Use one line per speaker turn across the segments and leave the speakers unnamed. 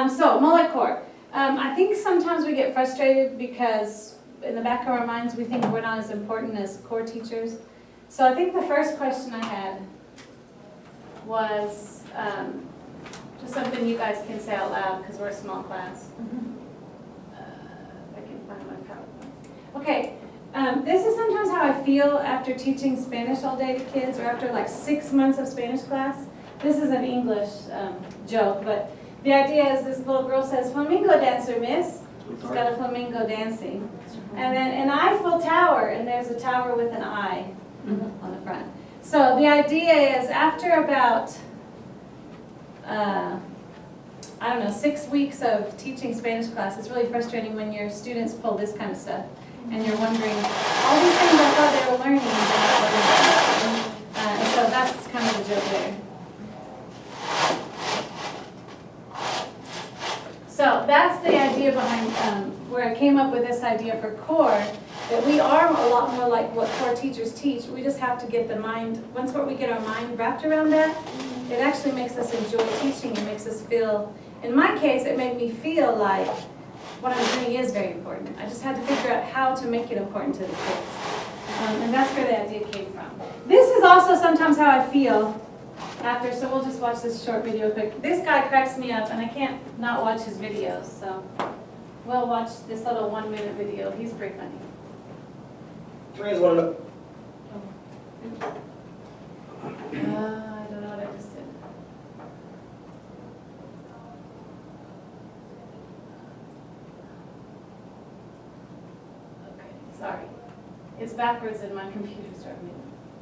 So, mullet core. I think sometimes we get frustrated because in the back of our minds we think we're not as important as core teachers. So I think the first question I had was just something you guys can say out loud because we're a small class. I can find my PowerPoint. Okay, this is sometimes how I feel after teaching Spanish all day to kids, or after like 6 months of Spanish class. This is an English joke, but the idea is this little girl says, "Flamingo dancer, miss." She's got a flamingo dancing. And then an Eiffel Tower, and there's a tower with an eye on the front. So the idea is after about, I don't know, 6 weeks of teaching Spanish class, it's really frustrating when your students pull this kind of stuff. And you're wondering, all these things I thought they were learning, and so that's kind of the joke there. So that's the idea behind where I came up with this idea for core, that we are a lot more like what core teachers teach. We just have to get the mind, once we get our mind wrapped around that, it actually makes us enjoy teaching. It makes us feel, in my case, it made me feel like what I'm doing is very important. I just had to figure out how to make it important to the kids. And that's where the idea came from. This is also sometimes how I feel after, so we'll just watch this short video quick. This guy cracks me up, and I can't not watch his videos, so we'll watch this little 1-minute video. He's pretty funny.
Friends want to know.
I don't know what I just did. Okay, sorry. It's backwards and my computer's driving me.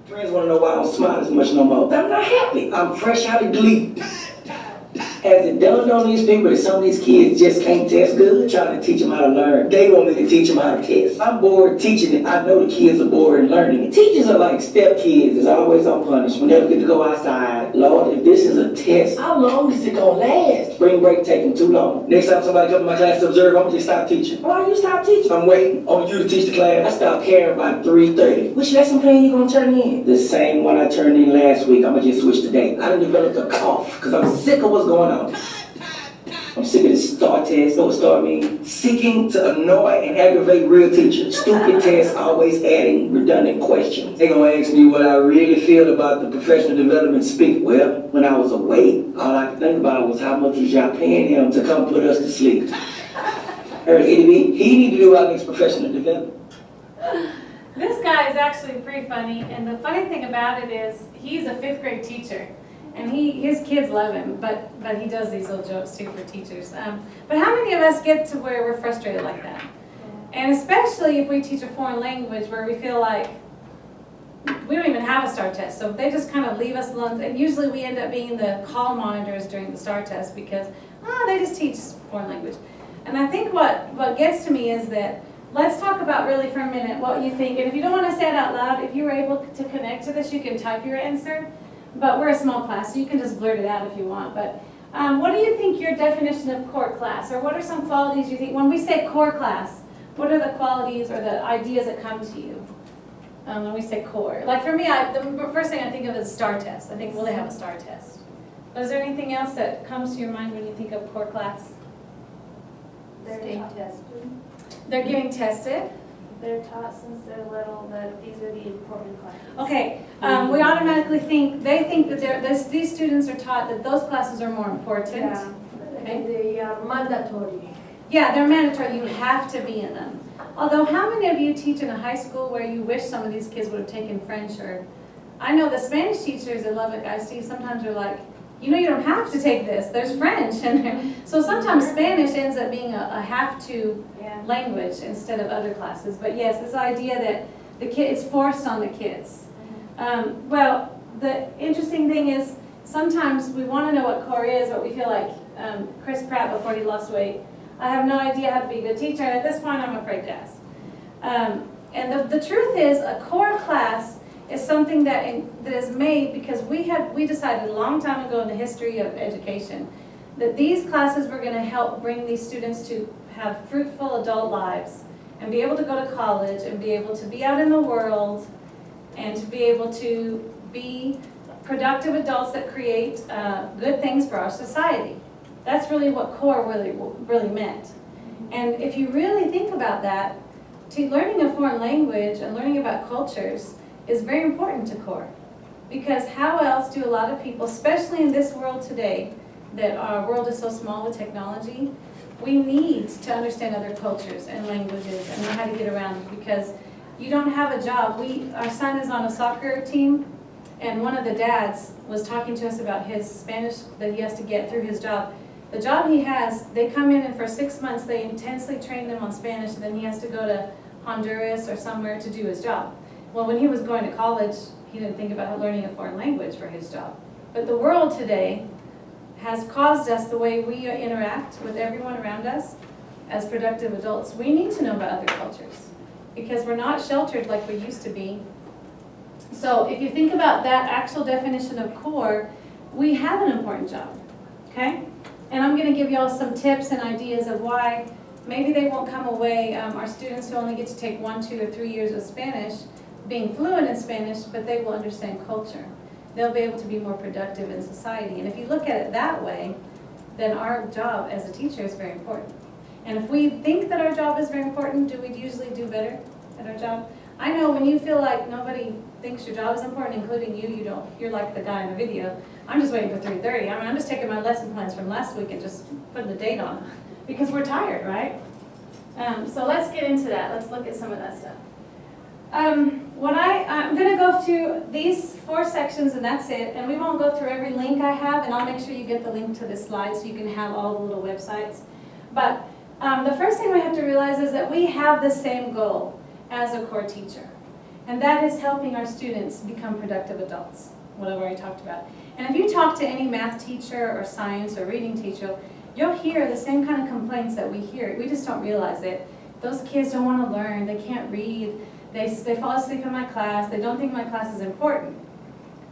Friends want to know why I don't smile as much no more. I'm not happy. I'm fresh out of glee. Has it dawned on these people that some of these kids just can't test good? Trying to teach them how to learn. They want me to teach them how to test. I'm bored teaching it. I know the kids are bored and learning it. Teachers are like step kids. It's always on punish. We never get to go outside. Lord, if this is a test, how long is it going to last? Spring break taking too long. Next time somebody comes to my class to observe, I'm going to just stop teaching. Why you stop teaching? I'm waiting on you to teach the class. I stopped caring by 3:30. Which lesson plan you going to turn in? The same one I turned in last week. I'm going to just switch the date. I done developed a cough because I'm sick of what's going on. I'm sick of this STAR test. You know what STAR means? Seeking to annoy and aggravate real teachers. Stupid tests always adding redundant questions. They gonna ask me what I really feel about the professional development speak. Well, when I was awake, all I could think about was how much was y'all paying him to come put us to sleep. Heard he need to do our next professional development.
This guy is actually pretty funny, and the funny thing about it is he's a 5th grade teacher. And his kids love him, but he does these little jokes too for teachers. But how many of us get to where we're frustrated like that? And especially if we teach a foreign language where we feel like we don't even have a STAR test. So they just kind of leave us alone. And usually we end up being the call monitors during the STAR test because, they just teach foreign language. And I think what gets to me is that, let's talk about really for a minute what you think. And if you don't want to say it out loud, if you were able to connect to this, you can type your answer. But we're a small class, so you can just blurt it out if you want. But what do you think your definition of core class, or what are some qualities you think, when we say core class, what are the qualities or the ideas that come to you when we say core? Like for me, the first thing I think of is STAR test. I think, will they have a STAR test? But is there anything else that comes to your mind when you think of core class?
They're tested.
They're getting tested.
They're taught since they're little that these are the important classes.
Okay, we automatically think, they think that these students are taught that those classes are more important.
Yeah,
okay.
they are mandatory.
Yeah, they're mandatory, you have to be in them. Although, how many of you teach in a high school where you wish some of these kids would have taken French? Or, I know the Spanish teachers at Lubbock, I see sometimes are like, you don't have to take this, there's French in there. So sometimes Spanish ends up being a have-to language instead of other classes. But yes, this idea that it's forced on the kids. Well, the interesting thing is sometimes we want to know what core is, but we feel like Chris Pratt before he lost weight. I have no idea how to be a good teacher, and at this point I'm afraid to ask. And the truth is, a core class is something that is made because we decided a long time ago in the history of education that these classes were going to help bring these students to have fruitful adult lives and be able to go to college and be able to be out in the world and to be able to be productive adults that create good things for our society. That's really what core really meant. And if you really think about that, learning a foreign language and learning about cultures is very important to core. Because how else do a lot of people, especially in this world today, that our world is so small with technology, we need to understand other cultures and languages and know how to get around, because you don't have a job. Our son is on a soccer team, and one of the dads was talking to us about his Spanish that he has to get through his job. The job he has, they come in and for 6 months they intensely train them on Spanish, and then he has to go to Honduras or somewhere to do his job. Well, when he was going to college, he didn't think about learning a foreign language for his job. But the world today has caused us, the way we interact with everyone around us as productive adults, we need to know about other cultures because we're not sheltered like we used to be. So if you think about that actual definition of core, we have an important job, okay? And I'm going to give you all some tips and ideas of why maybe they won't come away, our students who only get to take 1, 2, or 3 years of Spanish, being fluent in Spanish, but they will understand culture. They'll be able to be more productive in society. And if you look at it that way, then our job as a teacher is very important. And if we think that our job is very important, do we usually do better at our job? I know when you feel like nobody thinks your job is important, including you, you don't. You're like the guy in the video. I'm just waiting for 3:30. I mean, I'm just taking my lesson plans from last week and just putting a date on them because we're tired, right? So let's get into that. Let's look at some of that stuff. I'm going to go through these 4 sections and that's it. And we won't go through every link I have, and I'll make sure you get the link to this slide so you can have all the little websites. But the first thing we have to realize is that we have the same goal as a core teacher. And that is helping our students become productive adults, what I've already talked about. And if you talk to any math teacher or science or reading teacher, you'll hear the same kind of complaints that we hear. We just don't realize it. Those kids don't want to learn, they can't read, they fall asleep in my class, they don't think my class is important.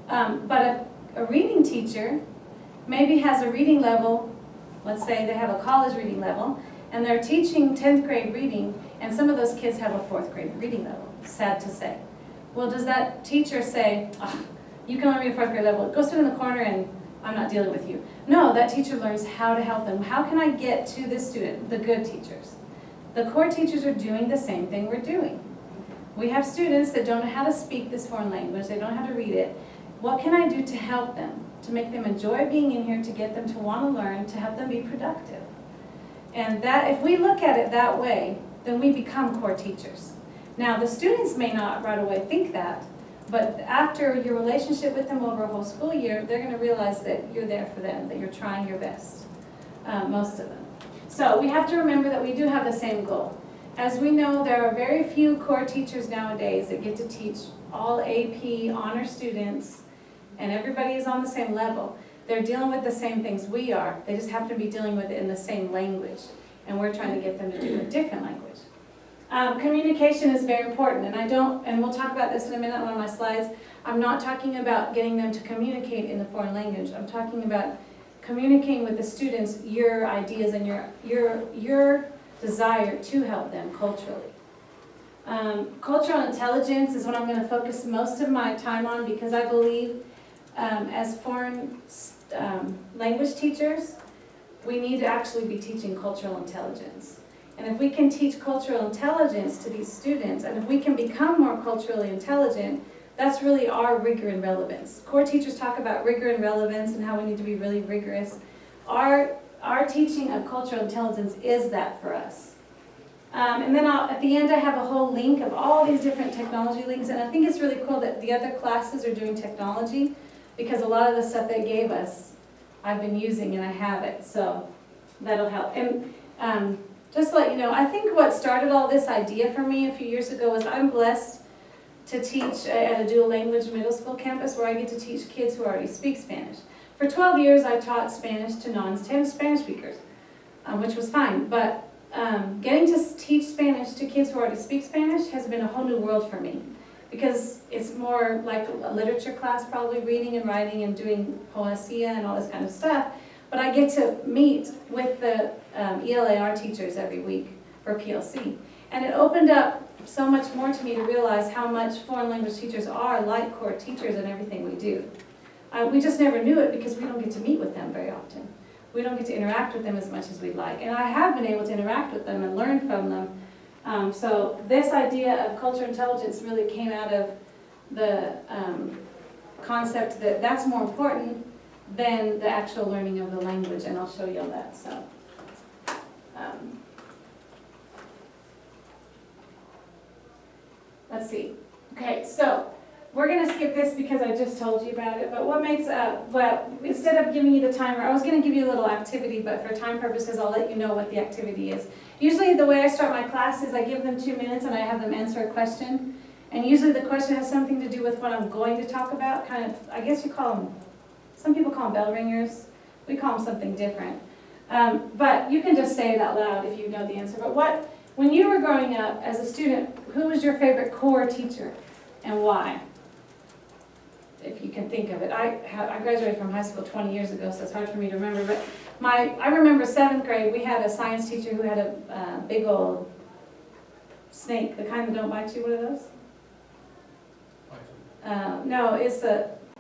But a reading teacher maybe has a reading level, let's say they have a college reading level, and they're teaching 10th grade reading, and some of those kids have a 4th grade reading level, sad to say. Well, does that teacher say, oh, you can only read a 4th grade level, go sit in the corner and I'm not dealing with you? No, that teacher learns how to help them. How can I get to this student, the good teachers? The core teachers are doing the same thing we're doing. We have students that don't know how to speak this foreign language, they don't know how to read it. What can I do to help them, to make them enjoy being in here, to get them to want to learn, to help them be productive? And that, if we look at it that way, then we become core teachers. Now, the students may not right away think that, but after your relationship with them over a whole school year, they're going to realize that you're there for them, that you're trying your best, most of them. So we have to remember that we do have the same goal. As we know, there are very few core teachers nowadays that get to teach all AP honor students, and everybody is on the same level. They're dealing with the same things we are. They just happen to be dealing with it in the same language, and we're trying to get them to do a different language. Communication is very important, and we'll talk about this in a minute on one of my slides. I'm not talking about getting them to communicate in the foreign language. I'm talking about communicating with the students your ideas and your desire to help them culturally. Cultural intelligence is what I'm going to focus most of my time on because I believe as foreign language teachers, we need to actually be teaching cultural intelligence. And if we can teach cultural intelligence to these students, and if we can become more culturally intelligent, that's really our rigor and relevance. Core teachers talk about rigor and relevance and how we need to be really rigorous. Our teaching of cultural intelligence is that for us. And then at the end I have a whole link of all these different technology links, and I think it's really cool that the other classes are doing technology because a lot of the stuff they gave us I've been using and I have it, so that'll help. And just to let you know, I think what started all this idea for me a few years ago was I'm blessed to teach at a dual language middle school campus where I get to teach kids who already speak Spanish. For 12 years I taught Spanish to non-Spanish speakers, which was fine, but getting to teach Spanish to kids who already speak Spanish has been a whole new world for me because it's more like a literature class, probably reading and writing and doing poesia and all this kind of stuff. But I get to meet with the ELAR teachers every week for PLC. And it opened up so much more to me to realize how much foreign language teachers are like core teachers in everything we do. We just never knew it because we don't get to meet with them very often. we don't get to interact with them as much as we'd like. And I have been able to interact with them and learn from them. So this idea of cultural intelligence really came out of the concept that that's more important than the actual learning of the language, and I'll show you all that. So, let's see. Okay, so we're going to skip this because I just told you about it, but what makes, well, instead of giving you the timer, I was going to give you a little activity, but for time purposes, I'll let you know what the activity is. Usually the way I start my class is I give them 2 minutes and I have them answer a question. And usually the question has something to do with what I'm going to talk about, kind of, I guess you call them, some people call them bell ringers. We call them something different. But you can just say it out loud if you know the answer. But when you were growing up as a student, who was your favorite core teacher and why? If you can think of it. I graduated from high school 20 years ago, so it's hard for me to remember. But I remember 7th grade, we had a science teacher who had a big old snake, the kind that don't bite you. What are those? No, it's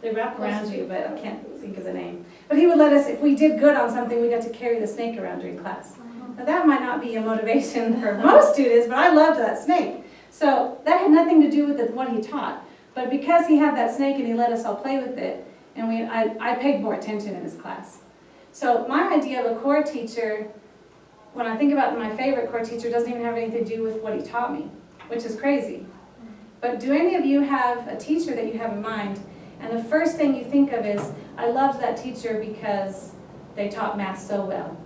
they wrap around you, but I can't think of the name. But he would let us, if we did good on something, we got to carry the snake around during class. Now that might not be a motivation for most students, but I loved that snake. So that had nothing to do with what he taught. But because he had that snake and he let us all play with it, and I paid more attention in his class. So my idea of a core teacher, when I think about my favorite core teacher, doesn't even have anything to do with what he taught me, which is crazy. But do any of you have a teacher that you have in mind, and the first thing you think of is, I loved that teacher because they taught math so well,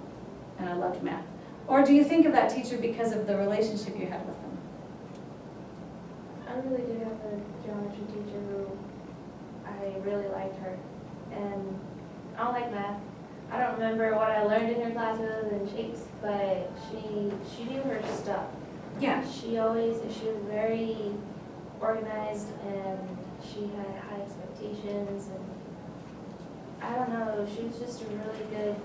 and I loved math? Or do you think of that teacher because of the relationship you had with them?
I really do have a geometry teacher who I really liked her, and I don't like math. I don't remember what I learned in her class other than shapes, but she knew her stuff.
Yeah.
She was very organized, and she had high expectations, and I don't know, she was just a really good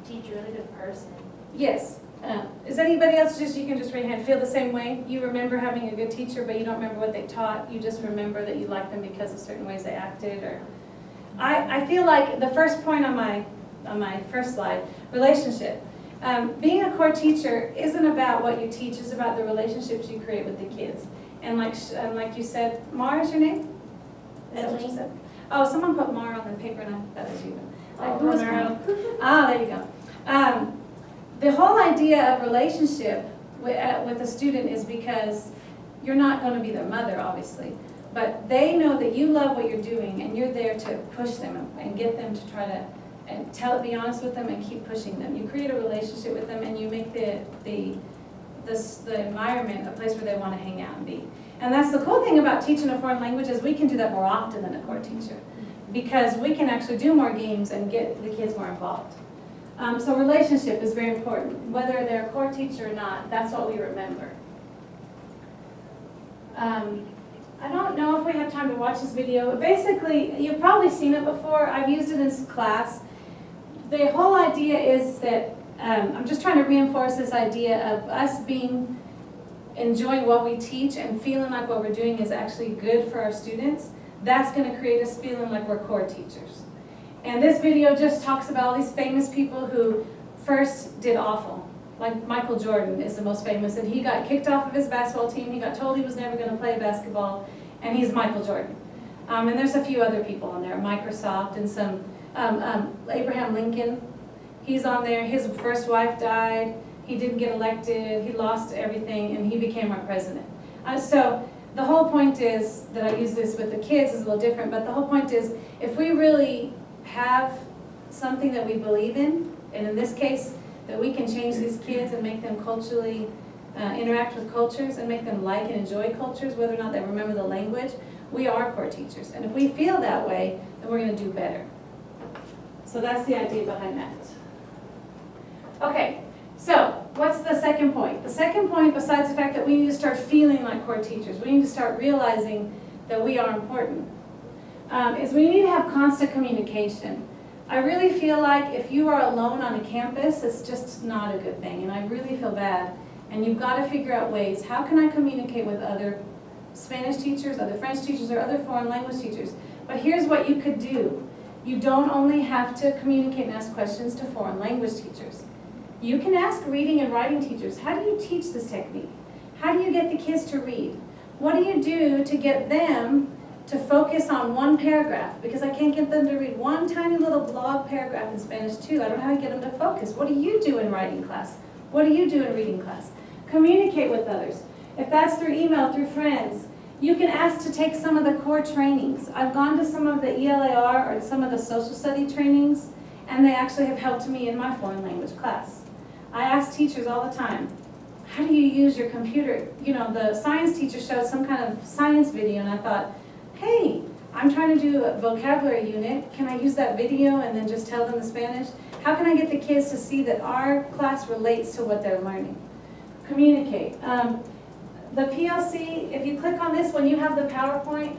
teacher, really good person.
Yes. Is anybody else, you can just raise your hand, feel the same way? You remember having a good teacher, but you don't remember what they taught. You just remember that you liked them because of certain ways they acted. Or I feel like the first point on my first slide, relationship. Being a core teacher isn't about what you teach, it's about the relationships you create with the kids. And like you said, Mar is your name? Is that what you said? Oh, someone put Mar on the paper and I thought it was you. Like, who was Mar? Ah, there you go. The whole idea of relationship with a student is because you're not going to be their mother, obviously, but they know that you love what you're doing and you're there to push them and get them to try to be honest with them and keep pushing them. You create a relationship with them and you make the environment a place where they want to hang out and be. And that's the cool thing about teaching a foreign language is we can do that more often than a core teacher because we can actually do more games and get the kids more involved. So relationship is very important. Whether they're a core teacher or not, that's what we remember. I don't know if we have time to watch this video, but basically, you've probably seen it before. I've used it in class. The whole idea is that I'm just trying to reinforce this idea of us enjoying what we teach and feeling like what we're doing is actually good for our students. That's going to create us feeling like we're core teachers. And this video just talks about all these famous people who first did awful. Like Michael Jordan is the most famous, and he got kicked off of his basketball team. He got told he was never going to play basketball, and he's Michael Jordan. And there's a few other people on there, Microsoft and some, Abraham Lincoln. He's on there. His first wife died. He didn't get elected. He lost everything, and he became our president. So the whole point is that I use this with the kids is a little different, but the whole point is if we really have something that we believe in, and in this case, that we can change these kids and make them culturally interact with cultures and make them like and enjoy cultures, whether or not they remember the language, we are core teachers. And if we feel that way, then we're going to do better. So that's the idea behind that. Okay, so what's the second point? The second point, besides the fact that we need to start feeling like core teachers, we need to start realizing that we are important, is we need to have constant communication. I really feel like if you are alone on a campus, it's just not a good thing, and I really feel bad. And you've got to figure out ways, how can I communicate with other Spanish teachers, other French teachers, or other foreign language teachers? But here's what you could do. You don't only have to communicate and ask questions to foreign language teachers. You can ask reading and writing teachers, how do you teach this technique? How do you get the kids to read? What do you do to get them to focus on one paragraph? Because I can't get them to read one tiny little blog paragraph in Spanish too. I don't know how to get them to focus. What do you do in writing class? What do you do in reading class? Communicate with others. If that's through email, through friends, you can ask to take some of the core trainings. I've gone to some of the ELAR or some of the social study trainings, and they actually have helped me in my foreign language class. I ask teachers all the time, how do you use your computer? You know, the science teacher showed some kind of science video, and I thought, hey, I'm trying to do a vocabulary unit. Can I use that video and then just tell them the Spanish? How can I get the kids to see that our class relates to what they're learning? Communicate. The PLC, if you click on this, when you have the PowerPoint,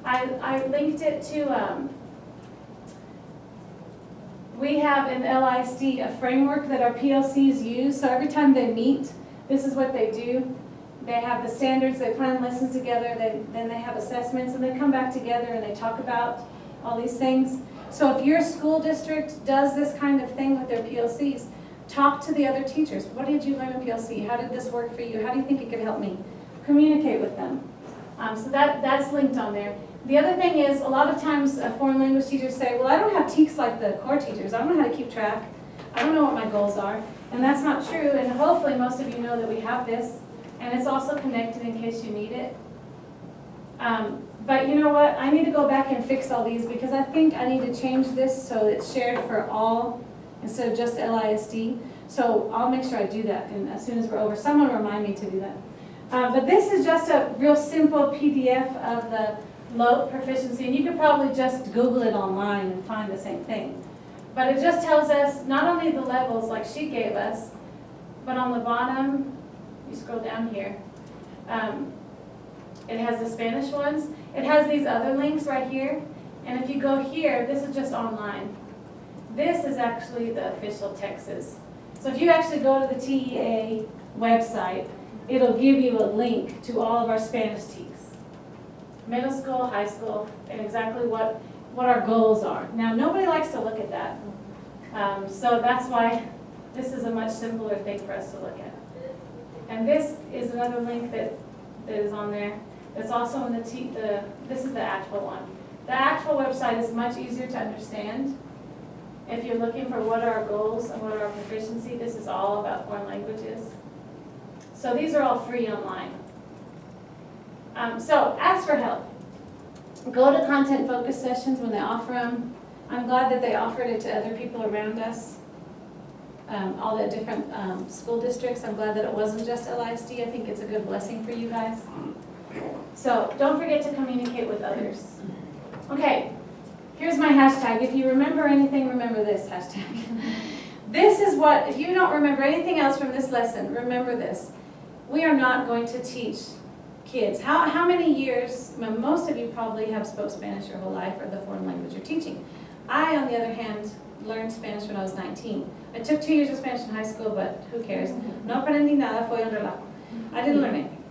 I linked it to, we have in LISD a framework that our PLCs use. So every time they meet, this is what they do. They have the standards, they plan lessons together, then they have assessments, and they come back together and they talk about all these things. So if your school district does this kind of thing with their PLCs, talk to the other teachers. What did you learn in PLC? How did this work for you? How do you think it could help me? Communicate with them. So that's linked on there. The other thing is, a lot of times foreign language teachers say, well, I don't have TEKS like the core teachers. I don't know how to keep track. I don't know what my goals are. And that's not true, and hopefully most of you know that we have this, and it's also connected in case you need it. But you know what? I need to go back and fix all these because I think I need to change this so it's shared for all instead of just LISD. So I'll make sure I do that, and as soon as we're over, someone remind me to do that. But this is just a real simple PDF of the LOTE proficiency, and you could probably just Google it online and find the same thing. But it just tells us not only the levels like she gave us, but on the bottom, you scroll down here, it has the Spanish ones. It has these other links right here, and if you go here, this is just online. This is actually the official Texas. So if you actually go to the TEA website, it'll give you a link to all of our Spanish TEKS. Middle school, high school, and exactly what our goals are. Now, nobody likes to look at that. So that's why this is a much simpler thing for us to look at. And this is another link that is on there. That's also in this is the actual one. The actual website is much easier to understand. If you're looking for what are our goals and what are our proficiency, this is all about foreign languages. So these are all free online. So ask for help. Go to content focus sessions when they offer them. I'm glad that they offered it to other people around us. All the different school districts. I'm glad that it wasn't just LISD. I think it's a good blessing for you guys. So don't forget to communicate with others. Okay, here's my hashtag. If you remember anything, remember this hashtag. This is what, if you don't remember anything else from this lesson, remember this. We are not going to teach kids. How many years, most of you probably have spoke Spanish your whole life or the foreign language you're teaching. I, on the other hand, learned Spanish when I was 19. I took 2 years of Spanish in high school, but who cares? No aprendí nada, fue un relajo. I didn't learn anything.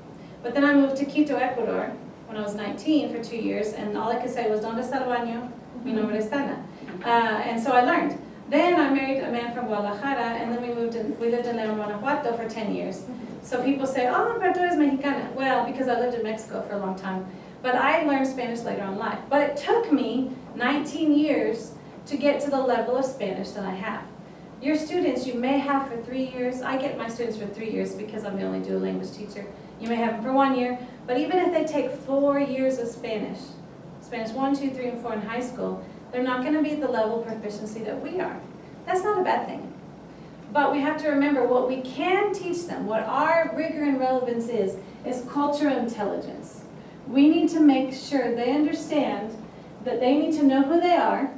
But then I moved to Quito, Ecuador, when I was 19 for 2 years, and all I could say was, ¿Dónde está el baño? Mi nombre es Tana. And so I learned. Then I married a man from Guadalajara, and then we lived in León, Guanajuato for 10 years. So people say, oh, pero tú eres mexicana. Well, because I lived in Mexico for a long time. But I learned Spanish later on in life. But it took me 19 years to get to the level of Spanish that I have. Your students, you may have for 3 years. I get my students for 3 years because I'm the only dual language teacher. You may have them for 1 year. But even if they take 4 years of Spanish, Spanish 1, 2, 3, and 4 in high school, they're not going to be at the level of proficiency that we are. That's not a bad thing. But we have to remember what we can teach them, what our rigor and relevance is cultural intelligence. We need to make sure they understand that they need to know who they are,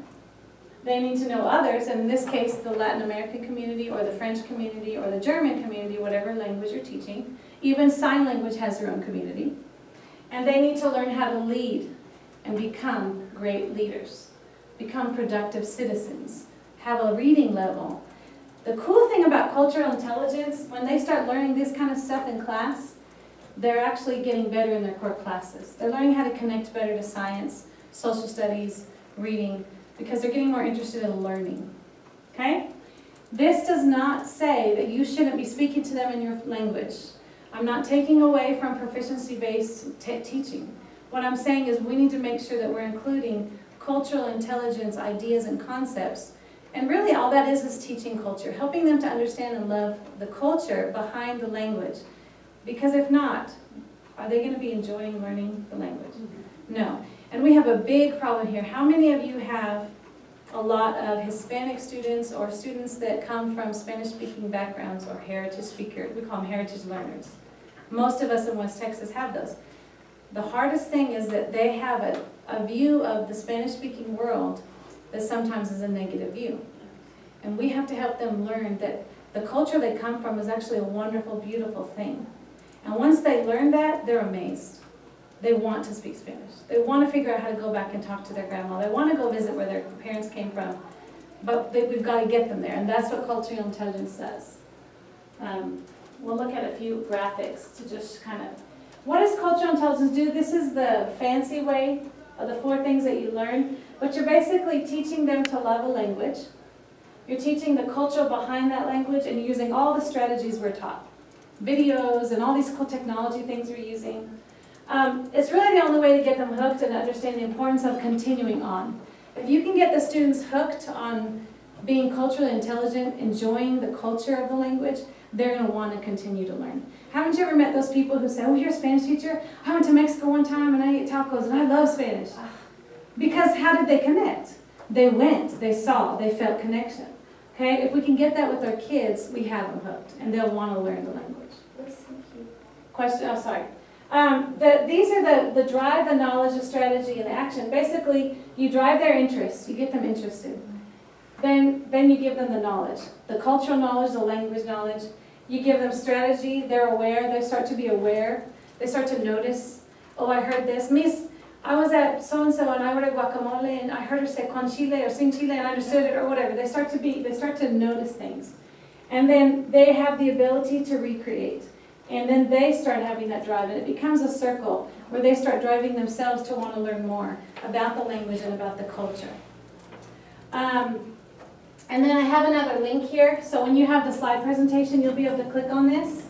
they need to know others, and in this case the Latin American community or the French community or the German community, whatever language you're teaching. Even sign language has their own community. And they need to learn how to lead and become great leaders, become productive citizens, have a reading level. The cool thing about cultural intelligence, when they start learning this kind of stuff in class, they're actually getting better in their core classes. They're learning how to connect better to science, social studies, reading. because they're getting more interested in learning, okay? This does not say that you shouldn't be speaking to them in your language. I'm not taking away from proficiency-based teaching. What I'm saying is we need to make sure that we're including cultural intelligence ideas and concepts. And really all that is teaching culture, helping them to understand and love the culture behind the language. Because if not, are they going to be enjoying learning the language? No. And we have a big problem here. How many of you have a lot of Hispanic students or students that come from Spanish-speaking backgrounds or heritage speakers? We call them heritage learners. Most of us in West Texas have those. The hardest thing is that they have a view of the Spanish-speaking world that sometimes is a negative view. And we have to help them learn that the culture they come from is actually a wonderful, beautiful thing. And once they learn that, they're amazed. They want to speak Spanish. They want to figure out how to go back and talk to their grandma. They want to go visit where their parents came from. But we've got to get them there, and that's what cultural intelligence does. We'll look at a few graphics to just kind of, what does cultural intelligence do? This is the fancy way of the 4 things that you learn, but you're basically teaching them to love a language. You're teaching the culture behind that language and using all the strategies we're taught. Videos and all these cool technology things we're using. It's really the only way to get them hooked and understand the importance of continuing on. If you can get the students hooked on being culturally intelligent, enjoying the culture of the language, they're going to want to continue to learn. Haven't you ever met those people who say, oh, you're a Spanish teacher? I went to Mexico one time and I ate tacos and I love Spanish. Because how did they connect? They went, they saw, they felt connection. Okay, if we can get that with our kids, we have them hooked and they'll want to learn the language. Question, oh sorry. These are the drive, the knowledge, the strategy, and the action. Basically, you drive their interest, you get them interested. Then you give them the knowledge, the cultural knowledge, the language knowledge. You give them strategy, they're aware, they start to be aware. They start to notice, oh, I heard this. Miss, I was at so-and-so and I ordered guacamole and I heard her say con chile or sin chile and I understood it or whatever. They start to notice things. And then they have the ability to recreate. And then they start having that drive, and it becomes a circle where they start driving themselves to want to learn more about the language and about the culture. And then I have another link here. So when you have the slide presentation, you'll be able to click on this,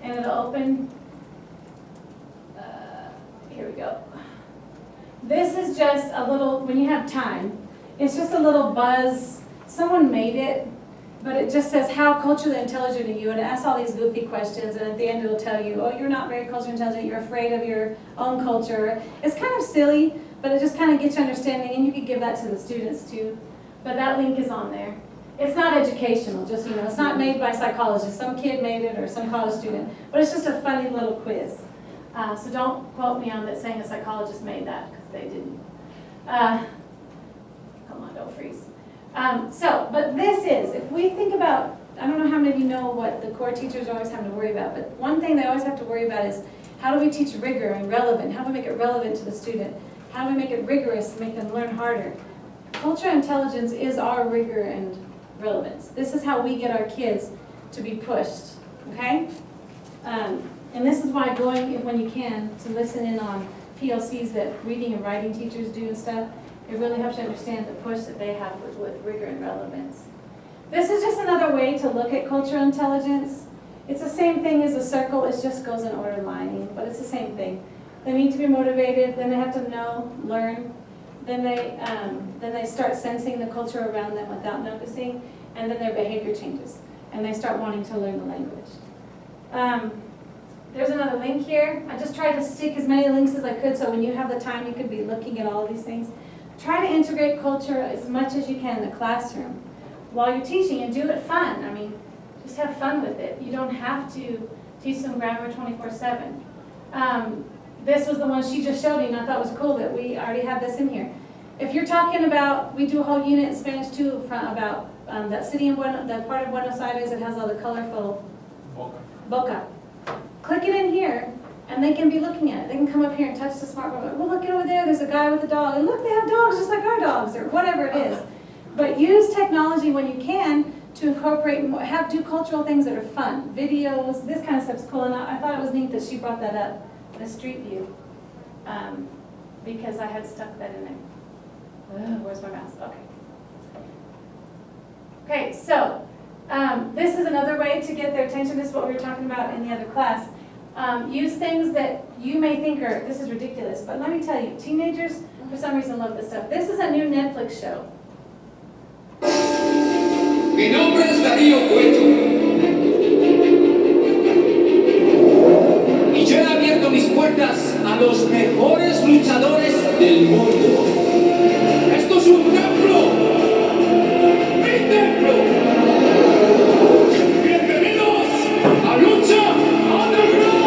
and it'll open. Here we go. This is just a little, when you have time, it's just a little buzz. Someone made it. But it just says, how culturally intelligent are you? And it asks all these goofy questions, and at the end it'll tell you, oh, you're not very culturally intelligent, you're afraid of your own culture. It's kind of silly, but it just kind of gets you understanding, and you could give that to the students too. But that link is on there. It's not educational, just, you know, it's not made by psychologists. Some kid made it or some college student, but it's just a funny little quiz. So don't quote me on that saying a psychologist made that, because they didn't. Come on, don't freeze. But this is, if we think about, I don't know how many of you know what the core teachers always have to worry about, but one thing they always have to worry about is how do we teach rigor and relevant? How do we make it relevant to the student? How do we make it rigorous and make them learn harder? Cultural intelligence is our rigor and relevance. This is how we get our kids to be pushed, okay? And this is why going, when you can, to listen in on PLCs that reading and writing teachers do and stuff. It really helps you understand the push that they have with rigor and relevance. This is just another way to look at cultural intelligence. It's the same thing as a circle, it just goes in order lining, but it's the same thing. They need to be motivated, then they have to know, learn, then they start sensing the culture around them without noticing, and then their behavior changes, and they start wanting to learn the language. There's another link here. I just tried to stick as many links as I could so when you have the time you could be looking at all of these things. Try to integrate culture as much as you can in the classroom while you're teaching, and do it fun. I mean, just have fun with it. You don't have to teach them grammar 24/7. This was the one she just showed you, and I thought it was cool that we already have this in here. If you're talking about, we do a whole unit in Spanish too about that city in that part of Buenos Aires that has all the colorful Boca. Click it in here. And they can be looking at it. They can come up here and touch the smartphone. Well, look over there. There's a guy with a dog. And look, they have dogs just like our dogs, or whatever it is. But use technology when you can to incorporate more, do cultural things that are fun. Videos, this kind of stuff's cool. And I thought it was neat that she brought that up, the street view, because I had stuck that in there. Where's my mouse? Okay. Okay, so this is another way to get their attention. This is what we were talking about in the other class. Use things that you may think are, this is ridiculous, but let me tell you, teenagers, for some reason, love this stuff. This is a new Netflix show.
Mi nombre es Darío Cueto. Y yo he abierto mis puertas a los mejores luchadores del mundo. Esto es un templo. ¡Mi templo! Bienvenidos a Lucha Underground.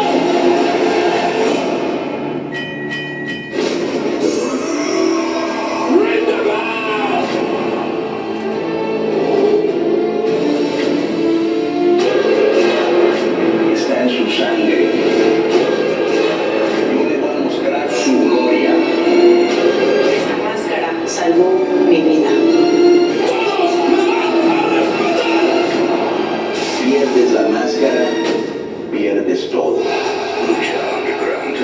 Ring the bell.
Está en su sangre. Yo le voy a mostrar su gloria.
Esta máscara salvó mi vida.
¡Todos me van a respetar!
Pierdes la máscara, pierdes todo. Lucha Underground.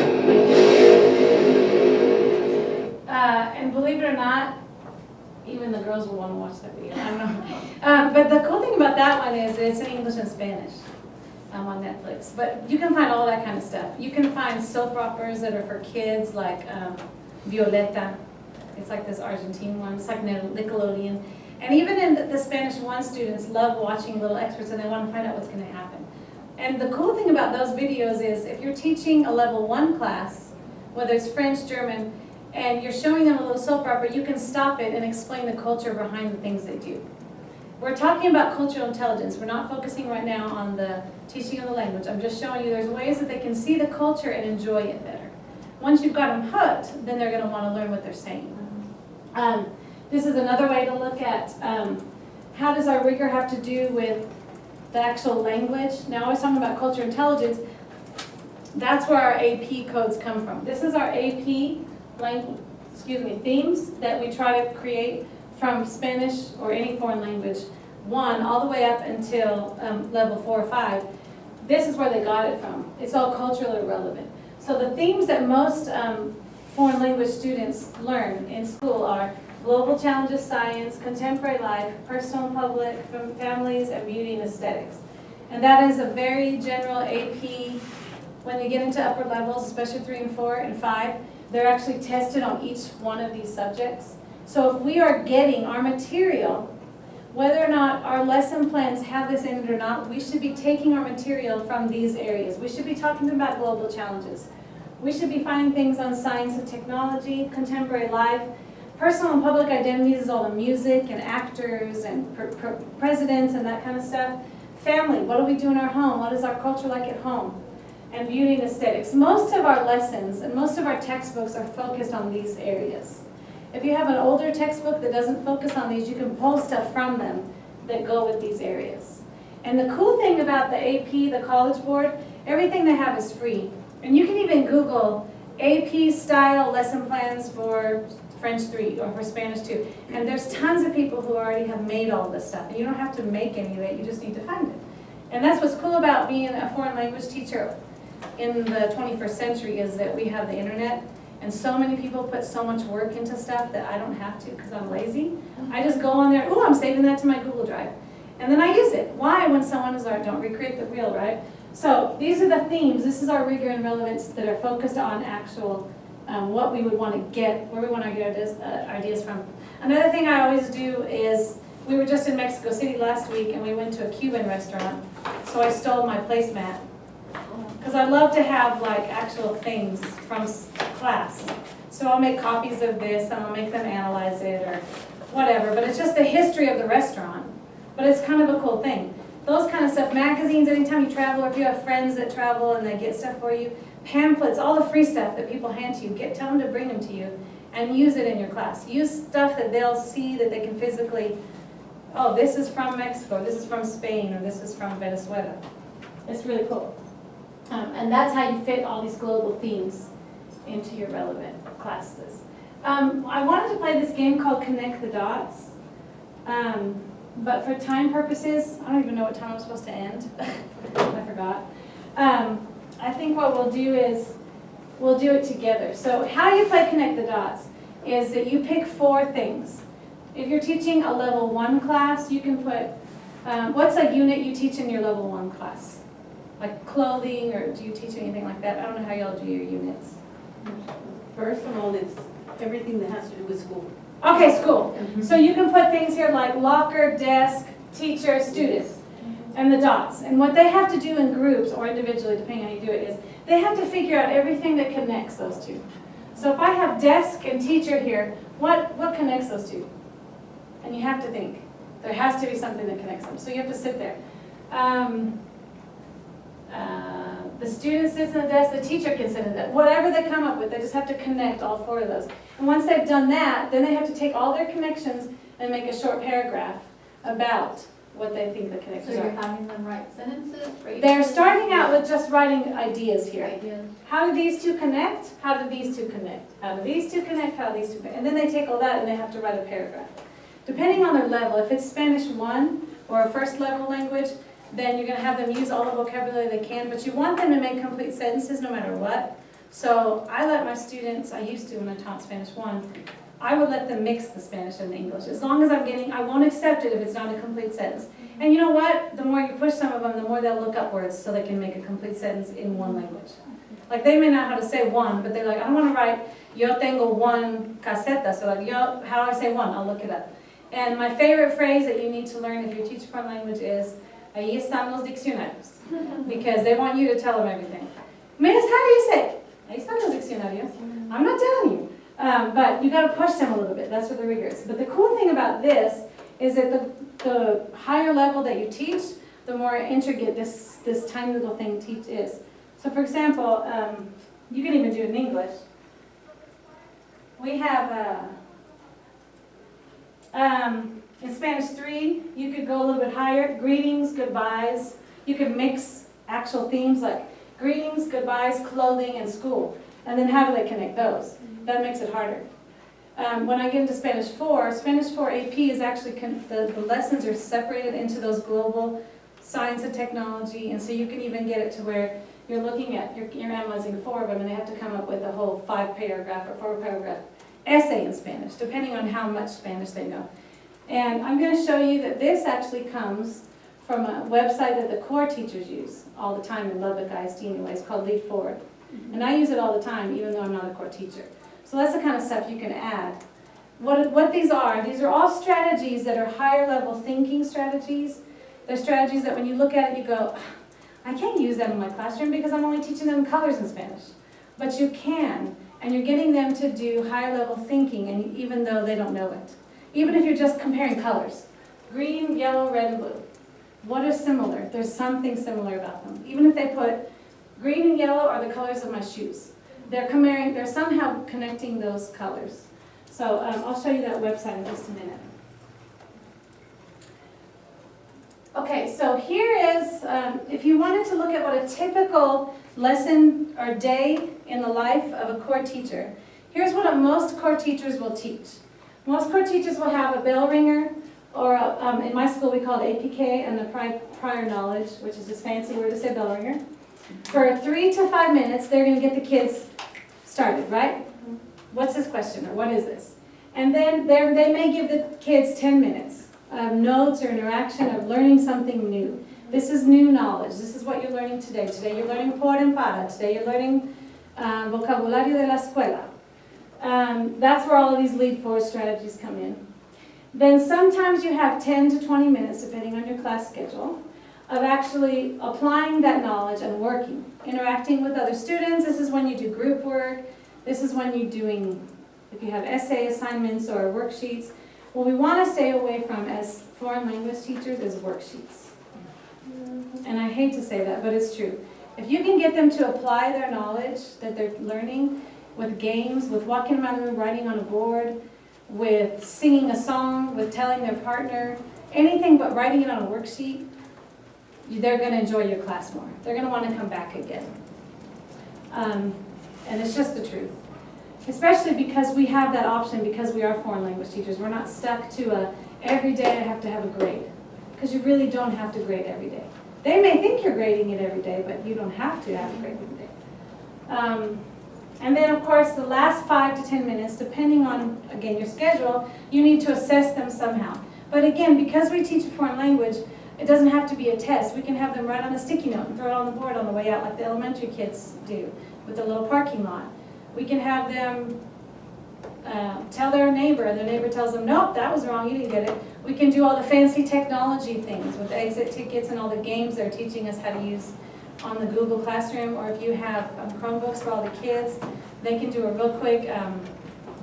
And believe it or not, even the girls will want to watch that video. I don't know. But the cool thing about that one is it's in English and Spanish on Netflix. But you can find all that kind of stuff. You can find soap operas that are for kids, like Violeta. It's like this Argentine one. It's like Nickelodeon. And even in the Spanish 1 students love watching little experts and they want to find out what's going to happen. And the cool thing about those videos is if you're teaching a level 1 class, whether it's French, German, and you're showing them a little soap opera, you can stop it and explain the culture behind the things they do. We're talking about cultural intelligence. We're not focusing right now on the teaching of the language. I'm just showing you there's ways that they can see the culture and enjoy it better. Once you've got them hooked, then they're going to want to learn what they're saying. This is another way to look at how does our rigor have to do with the actual language. Now I was talking about cultural intelligence. That's where our AP codes come from. This is our AP themes that we try to create from Spanish or any foreign language 1 all the way up until level 4 or 5. This is where they got it from. It's all culturally relevant. So the themes that most foreign language students learn in school are global challenges, science, contemporary life, personal and public, families, and beauty and aesthetics. And that is a very general AP. When you get into upper levels, especially 3 and 4 and 5, they're actually tested on each one of these subjects. So if we are getting our material, whether or not our lesson plans have this in it or not, we should be taking our material from these areas. We should be talking about global challenges. We should be finding things on science and technology, contemporary life. Personal and public identities is all the music and actors and presidents and that kind of stuff. Family, what do we do in our home? What is our culture like at home? And beauty and aesthetics. Most of our lessons and most of our textbooks are focused on these areas. If you have an older textbook that doesn't focus on these, you can pull stuff from them that go with these areas. And the cool thing about the AP, the College Board, everything they have is free. And you can even Google AP style lesson plans for French 3 or for Spanish 2. And there's tons of people who already have made all this stuff. And you don't have to make any of it, you just need to find it. And that's what's cool about being a foreign language teacher in the 21st century is that we have the internet. And so many people put so much work into stuff that I don't have to because I'm lazy. I just go on there, I'm saving that to my Google Drive. And then I use it. Why? When someone is like, don't recreate the wheel, right? So these are the themes. This is our rigor and relevance that are focused on actual what we would want to get, where we want to get ideas from. Another thing I always do is, we were just in Mexico City last week and we went to a Cuban restaurant. So I stole my placemat. Because I love to have like actual things from class. So I'll make copies of this and I'll make them analyze it or whatever. But it's just the history of the restaurant. But it's kind of a cool thing. Those kind of stuff, magazines, anytime you travel, or if you have friends that travel and they get stuff for you, pamphlets, all the free stuff that people hand to you, tell them to bring them to you and use it in your class. Use stuff that they'll see that they can physically, oh, this is from Mexico, this is from Spain, or this is from Venezuela. It's really cool. And that's how you fit all these global themes into your relevant classes. I wanted to play this game called Connect the Dots. But for time purposes, I don't even know what time I'm supposed to end. I forgot. I think what we'll do is, we'll do it together. So how you play Connect the Dots is that you pick 4 things. If you're teaching a level 1 class, you can put, what's a unit you teach in your level 1 class? Like clothing, or do you teach anything like that? I don't know how y'all do your units.
First of all, it's everything that has to do with school.
Okay, school. So you can put things here like locker, desk, teacher, student, and the dots. And what they have to do in groups or individually, depending on how you do it, is they have to figure out everything that connects those two. So if I have desk and teacher here, what connects those two? And you have to think. There has to be something that connects them. So you have to sit there. The student sits in the desk, the teacher can sit in the desk. Whatever they come up with, they just have to connect all 4 of those. And once they've done that, then they have to take all their connections and make a short paragraph about what they think the
So
connections
you're
are.
having them write sentences for each
They're
of
starting
these
out with just writing ideas here.
ideas?
How do these two connect? How do these two connect? How do these two connect? How do these two connect? And then they take all that and they have to write a paragraph. Depending on their level, if it's Spanish 1 or a first level language, then you're going to have them use all the vocabulary they can, but you want them to make complete sentences no matter what. So I let my students, I used to when I taught Spanish 1, I would let them mix the Spanish and the English. As long as I'm getting, I won't accept it if it's not a complete sentence. And you know what? The more you push some of them, the more they'll look upwards so they can make a complete sentence in one language. Like they may not know how to say 1, but they're like, I don't want to write, yo tengo 1 caseta. So like, yo, how do I say 1? I'll look it up. And my favorite phrase that you need to learn if you teach foreign language is, ahí están los diccionarios. Because they want you to tell them everything. Miss, how do you say? Ahí están los diccionarios. I'm not telling you. But you got to push them a little bit. That's what the rigor is. But the cool thing about this is that the higher level that you teach, the more intricate this tiny little thing teach is. So for example, you can even do it in English. We have, in Spanish 3, you could go a little bit higher. Greetings, goodbyes. You could mix actual themes like greetings, goodbyes, clothing, and school. And then how do they connect those? That makes it harder. When I get into Spanish 4 AP is actually, the lessons are separated into those global science and technology, and so you can even get it to where you're looking at, you're analyzing 4 of them, and they have to come up with a whole 5-paragraph or 4-paragraph essay in Spanish, depending on how much Spanish they know. And I'm going to show you that this actually comes from a website that the core teachers use all the time in Lubbock ISD anyways, called Lead Forward. And I use it all the time, even though I'm not a core teacher. So that's the kind of stuff you can add. What these are all strategies that are higher level thinking strategies. They're strategies that when you look at it, you go, I can't use that in my classroom because I'm only teaching them colors in Spanish. But you can, and you're getting them to do higher level thinking, and even though they don't know it. Even if you're just comparing colors. Green, yellow, red, and blue. What is similar? There's something similar about them. Even if they put green and yellow are the colors of my shoes. They're somehow connecting those colors. So I'll show you that website in just a minute. Okay, so here is, if you wanted to look at what a typical lesson or day in the life of a core teacher, here's what most core teachers will teach. Most core teachers will have a bell ringer, or in my school we call it APK, and the prior knowledge, which is just fancy word to say bell ringer. For 3 to 5 minutes, they're going to get the kids started, right? What's this question, or what is this? And then they may give the kids 10 minutes of notes or interaction of learning something new. This is new knowledge. This is what you're learning today. Today you're learning por and para. Today you're learning vocabulario de la escuela. That's where all of these lead forward strategies come in. Then sometimes you have 10 to 20 minutes, depending on your class schedule, of actually applying that knowledge and working, interacting with other students. This is when you do group work. This is when you're doing, if you have essay assignments or worksheets. What we want to stay away from as foreign language teachers is worksheets. And I hate to say that, but it's true. If you can get them to apply their knowledge that they're learning with games, with walking around the room, writing on a board, with singing a song, with telling their partner, anything but writing it on a worksheet, they're going to enjoy your class more. They're going to want to come back again. And it's just the truth. Especially because we have that option because we are foreign language teachers. We're not stuck to every day I have to have a grade. Because you really don't have to grade every day. They may think you're grading it every day, but you don't have to have a grade every day. And then, of course, the last 5 to 10 minutes, depending on, again, your schedule, you need to assess them somehow. But again, because we teach a foreign language, it doesn't have to be a test. We can have them write on a sticky note and throw it on the board on the way out like the elementary kids do with the little parking lot. We can have them tell their neighbor, and their neighbor tells them, nope, that was wrong, you didn't get it. We can do all the fancy technology things with exit tickets and all the games they're teaching us how to use on the Google Classroom, or if you have Chromebooks for all the kids, they can do a real quick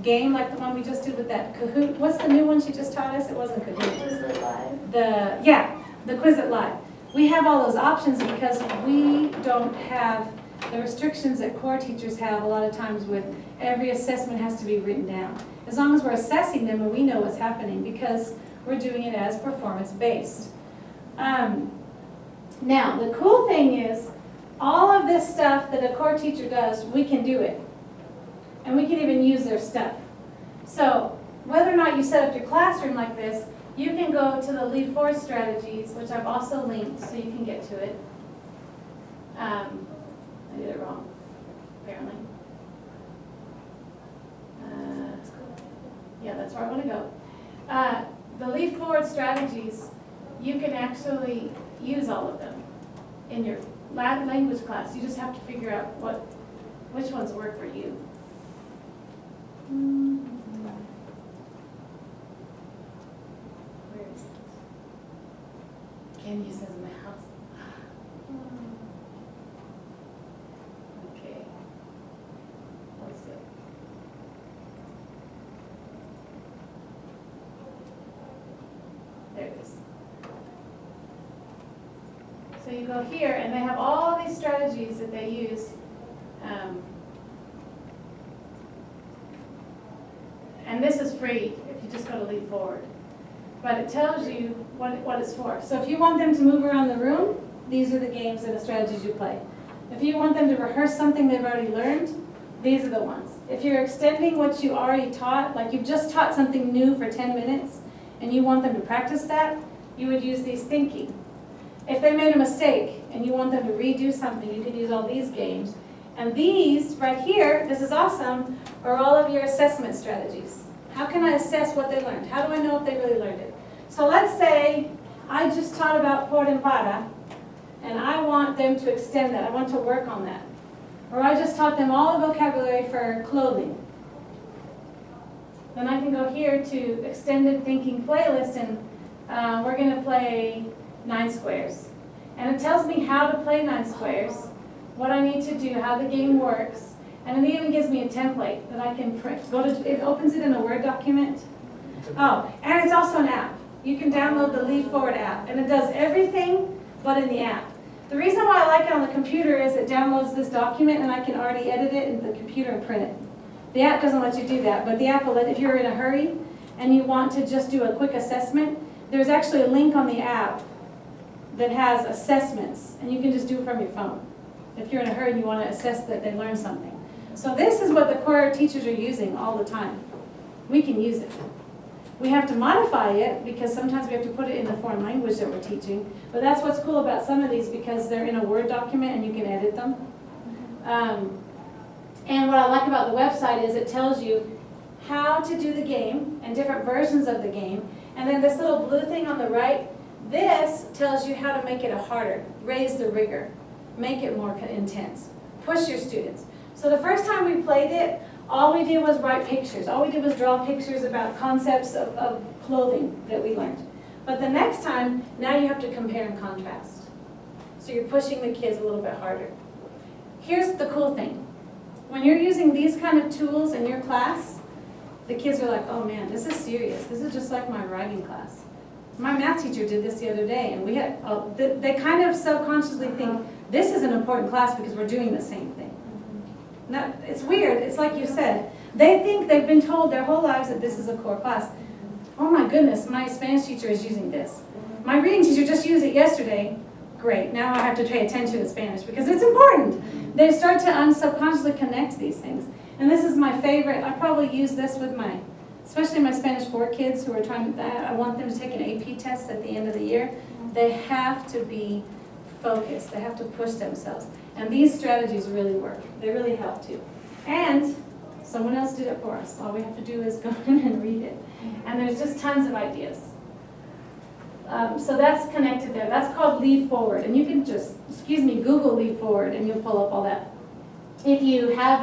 game like the one we just did with that Kahoot. What's the new one she just taught us? It wasn't Kahoot.
Quizlet Live.
The Quizlet Live. We have all those options because we don't have the restrictions that core teachers have a lot of times with every assessment has to be written down. As long as we're assessing them and we know what's happening because we're doing it as performance-based. Now, the cool thing is, all of this stuff that a core teacher does, we can do it. And we can even use their stuff. So, whether or not you set up your classroom like this, you can go to the Lead Forward strategies, which I've also linked so you can get to it. I did it wrong, apparently. Yeah, that's where I want to go. The Lead Forward strategies, you can actually use all of them in your language class. You just have to figure out which ones work for you. Where is it? Can't use it in my house. Okay. Let's see. There it is. So you go here, and they have all these strategies that they use. And this is free if you just go to Lead Forward. But it tells you what it's for. So if you want them to move around the room, these are the games and the strategies you play. If you want them to rehearse something they've already learned, these are the ones. If you're extending what you already taught, like you've just taught something new for 10 minutes, and you want them to practice that, you would use these thinking. If they made a mistake and you want them to redo something, you can use all these games. And these right here, this is awesome, are all of your assessment strategies. How can I assess what they learned? How do I know if they really learned it? So let's say I just taught about por and para, and I want them to extend that. I want to work on that. Or I just taught them all the vocabulary for clothing. Then I can go here to extended thinking playlist, and we're going to play 9 squares. And it tells me how to play 9 squares, what I need to do, how the game works, and it even gives me a template that I can print. It opens it in a Word document. Oh, and it's also an app. You can download the Lead Forward app, and it does everything but in the app. The reason why I like it on the computer is it downloads this document, and I can already edit it in the computer and print it. The app doesn't let you do that, but the app will let, if you're in a hurry and you want to just do a quick assessment, there's actually a link on the app that has assessments, and you can just do it from your phone if you're in a hurry and you want to assess that they learned something. So this is what the core teachers are using all the time. We can use it. We have to modify it because sometimes we have to put it in the foreign language that we're teaching, but that's what's cool about some of these because they're in a Word document and you can edit them. And what I like about the website is it tells you how to do the game and different versions of the game. And then this little blue thing on the right, this tells you how to make it harder, raise the rigor, make it more intense, push your students. So the first time we played it, all we did was write pictures. All we did was draw pictures about concepts of clothing that we learned. But the next time, now you have to compare and contrast. So you're pushing the kids a little bit harder. Here's the cool thing. When you're using these kind of tools in your class, the kids are like, oh man, this is serious. This is just like my writing class. My math teacher did this the other day, and we had, they kind of subconsciously think, this is an important class because we're doing the same thing. Now, it's weird. It's like you said. They think they've been told their whole lives that this is a core class. Oh my goodness, my Spanish teacher is using this. My reading teacher just used it yesterday. Great, now I have to pay attention to Spanish because it's important. They start to subconsciously connect these things. And this is my favorite. I probably use this with especially my Spanish 4 kids who are trying to, I want them to take an AP test at the end of the year. They have to be focused. They have to push themselves. And these strategies really work. They really help too. And someone else did it for us. All we have to do is go in and read it. And there's just tons of ideas. So that's connected there. That's called Lead Forward. And you can just, Google Lead Forward and you'll pull up all that. If you have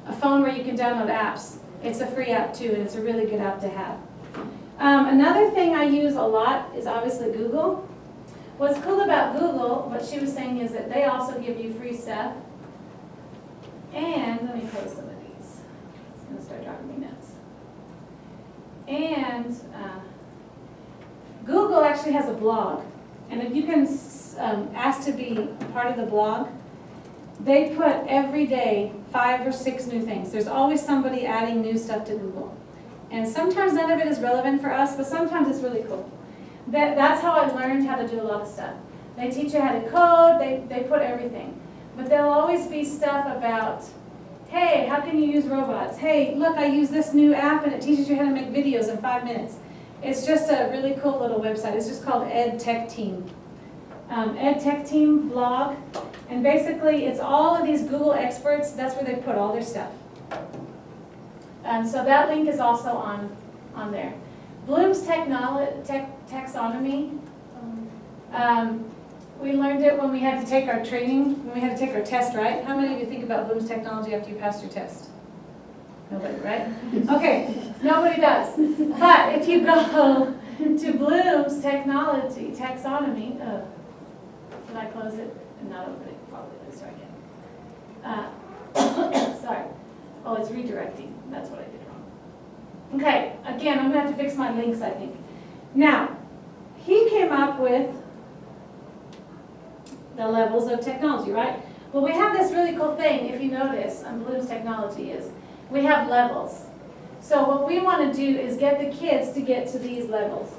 a phone where you can download apps, it's a free app too, and it's a really good app to have. Another thing I use a lot is obviously Google. What's cool about Google, what she was saying, is that they also give you free stuff. And let me close some of these. It's going to start driving me nuts. And Google actually has a blog. And if you can ask to be part of the blog, they put every day 5 or 6 new things. There's always somebody adding new stuff to Google. And sometimes none of it is relevant for us, but sometimes it's really cool. That's how I learned how to do a lot of stuff. They teach you how to code, they put everything. But there'll always be stuff about, hey, how can you use robots? Hey, look, I use this new app and it teaches you how to make videos in 5 minutes. It's just a really cool little website. It's just called Ed Tech Team. Ed Tech Team blog. And basically, it's all of these Google experts. That's where they put all their stuff. And so that link is also on there. Bloom's taxonomy. We learned it when we had to take our training, when we had to take our test, right? How many of you think about Bloom's technology after you passed your test? Nobody, right? Okay, nobody does. But if you go to Bloom's taxonomy, can I close it? Not open it, probably. Let's try again. Sorry. Oh, it's redirecting. That's what I did wrong. Okay, again, I'm going to have to fix my links, I think. Now, he came up with the levels of technology, right? Well, we have this really cool thing, if you notice, on Bloom's technology is we have levels. So what we want to do is get the kids to get to these levels.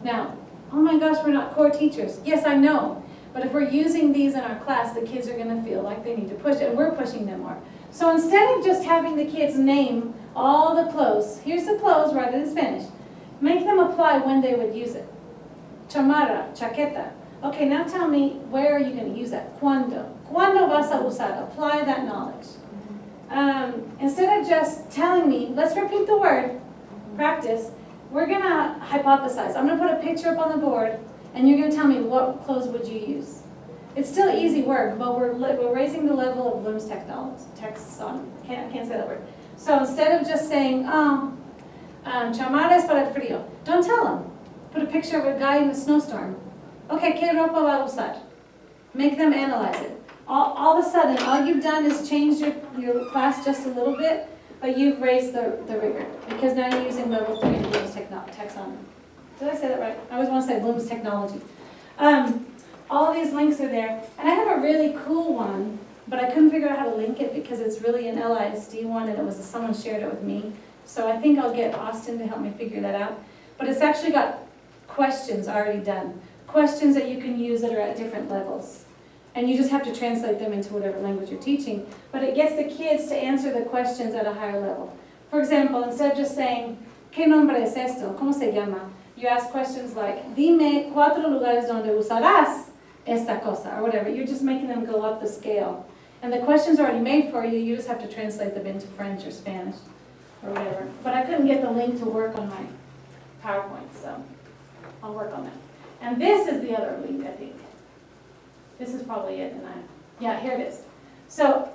Now, oh my gosh, we're not core teachers. Yes, I know. But if we're using these in our class, the kids are going to feel like they need to push it, and we're pushing them more. So instead of just having the kids name all the clothes, here's the clothes, write it in Spanish. Make them apply when they would use it. Chamarra, chaqueta. Okay, now tell me, where are you going to use that? Cuando. Cuando vas a usar? Apply that knowledge. Instead of just telling me, let's repeat the word, practice, we're going to hypothesize. I'm going to put a picture up on the board, and you're going to tell me what clothes would you use. It's still easy work, but we're raising the level of Bloom's taxonomy. I can't say that word. So instead of just saying, chamarra es para el frío, don't tell them. Put a picture of a guy in a snowstorm. Okay, ¿qué ropa va a usar? Make them analyze it. All of a sudden, all you've done is change your class just a little bit, but you've raised the rigor, because now you're using level 3 in Bloom's taxonomy. Did I say that right? I always want to say Bloom's technology. All of these links are there, and I have a really cool one, but I couldn't figure out how to link it because it's really an LISD one, and someone shared it with me. So I think I'll get Austin to help me figure that out. But it's actually got questions already done. Questions that you can use that are at different levels. And you just have to translate them into whatever language you're teaching. But it gets the kids to answer the questions at a higher level. For example, instead of just saying, ¿Qué nombre es esto? ¿Cómo se llama? You ask questions like, Dime 4 lugares donde usarás esta cosa, or whatever. You're just making them go up the scale. And the questions are already made for you. You just have to translate them into French or Spanish or whatever. But I couldn't get the link to work on my PowerPoint, so I'll work on that. And this is the other link, I think. This is probably it. Yeah, here it is. So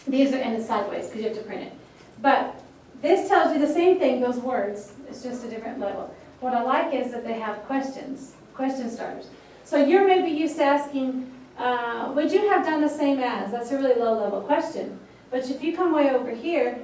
these are, and it's sideways because you have to print it. But this tells you the same thing, those words. It's just a different level. What I like is that they have questions, question starters. So you're maybe used to asking, would you have done the same as? That's a really low-level question. But if you come way over here,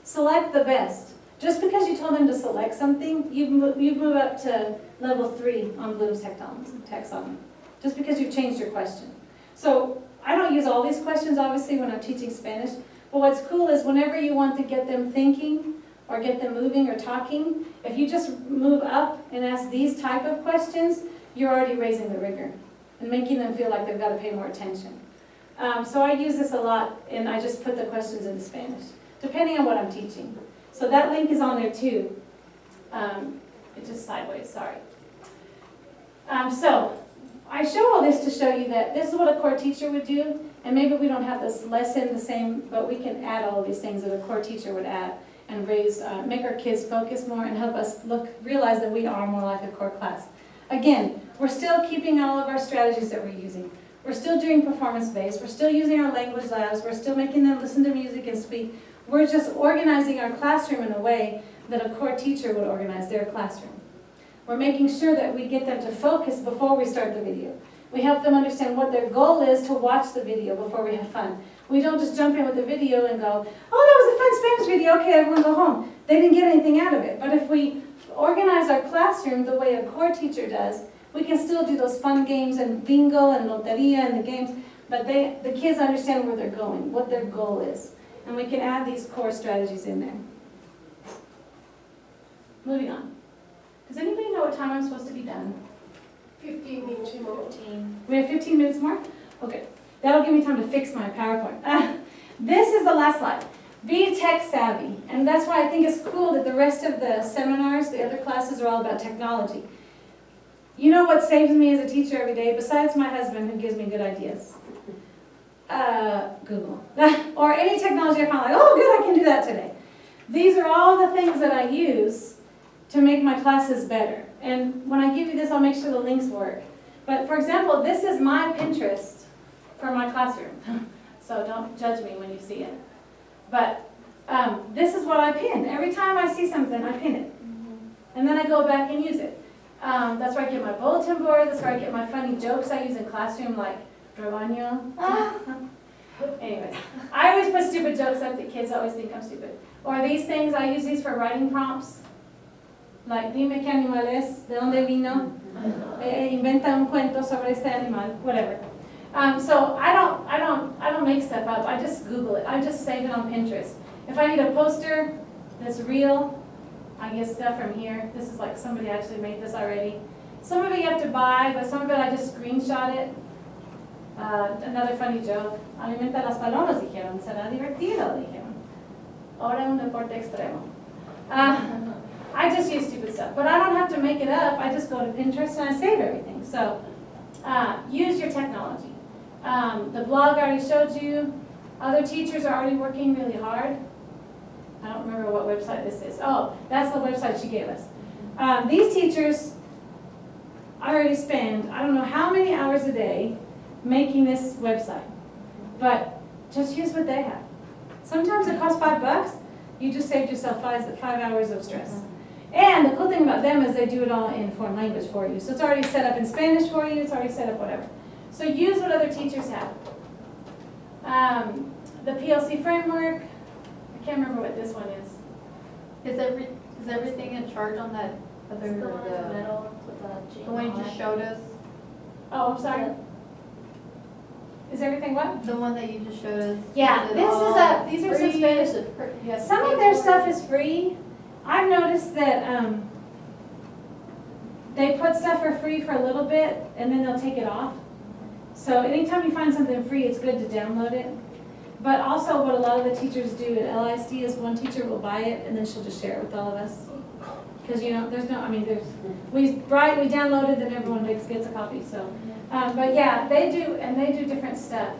select the best. Just because you told them to select something, you move up to level 3 on Bloom's taxonomy. Just because you've changed your question. So I don't use all these questions, obviously, when I'm teaching Spanish. But what's cool is whenever you want to get them thinking or get them moving or talking, if you just move up and ask these type of questions, you're already raising the rigor and making them feel like they've got to pay more attention. So I use this a lot, and I just put the questions into Spanish, depending on what I'm teaching. So that link is on there too. It's just sideways, sorry. So I show all this to show you that this is what a core teacher would do. And maybe we don't have this lesson the same, but we can add all of these things that a core teacher would add and make our kids focus more and help us realize that we are more like a core class. Again, we're still keeping all of our strategies that we're using. We're still doing performance-based. We're still using our language labs. We're still making them listen to music and speak. We're just organizing our classroom in a way that a core teacher would organize their classroom. We're making sure that we get them to focus before we start the video. We help them understand what their goal is to watch the video before we have fun. We don't just jump in with the video and go, oh, that was a fun Spanish video, okay, everyone go home. They didn't get anything out of it. But if we organize our classroom the way a core teacher does, we can still do those fun games and bingo and loteria and the games, but the kids understand where they're going, what their goal is. And we can add these core strategies in there. Moving on. Does anybody know what time I'm supposed to be done?
15 minutes more. 15.
We have 15 minutes more? Okay. That'll give me time to fix my PowerPoint. This is the last slide. Be tech savvy. And that's why I think it's cool that the rest of the seminars, the other classes, are all about technology. You know what saves me as a teacher every day, besides my husband who gives me good ideas? Google. Or any technology I find like, oh good, I can do that today. These are all the things that I use to make my classes better. And when I give you this, I'll make sure the links work. But for example, this is my Pinterest for my classroom. So don't judge me when you see it. But this is what I pin. Every time I see something, I pin it. And then I go back and use it. That's where I get my bulletin board. That's where I get my funny jokes I use in classroom, like Rebaño. Anyway, I always put stupid jokes up that kids always think I'm stupid. Or these things, I use these for writing prompts. Like, dime qué animal es, de dónde vino, inventa un cuento sobre este animal, whatever. So I don't make stuff up. I just Google it. I just save it on Pinterest. If I need a poster that's real, I get stuff from here. This is like somebody actually made this already. Some of it you have to buy, but some of it I just screenshot it. Another funny joke. Alimenta las palomas, dijeron. Será divertido, dijeron. Ahora un deporte extremo. I just use stupid stuff, but I don't have to make it up. I just go to Pinterest and I save everything. So use your technology. The blog I already showed you. Other teachers are already working really hard. I don't remember what website this is. Oh, that's the website she gave us. These teachers already spend, I don't know how many hours a day making this website, but just use what they have. Sometimes it costs $5. You just saved yourself 5 hours of stress. And the cool thing about them is they do it all in foreign language for you. So it's already set up in Spanish for you, it's already set up whatever. So use what other teachers have. The PLC framework, I can't remember what this one is.
Is everything in charge on that other,
It's the one in the middle with the
the one you just showed us?
Oh, I'm sorry. Is everything what?
The one that you just showed us?
Yeah,
it
this is
all
these are some
free?
Spanish.
Is it per- you have to
Some
pay
of their
for
stuff
it?
is free. I've noticed that they put stuff for free for a little bit and then they'll take it off. So anytime you find something free, it's good to download it. But also what a lot of the teachers do at LISD is one teacher will buy it and then she'll just share it with all of us. Because there's no, we downloaded, then everyone gets a copy. So, but yeah, they do different stuff.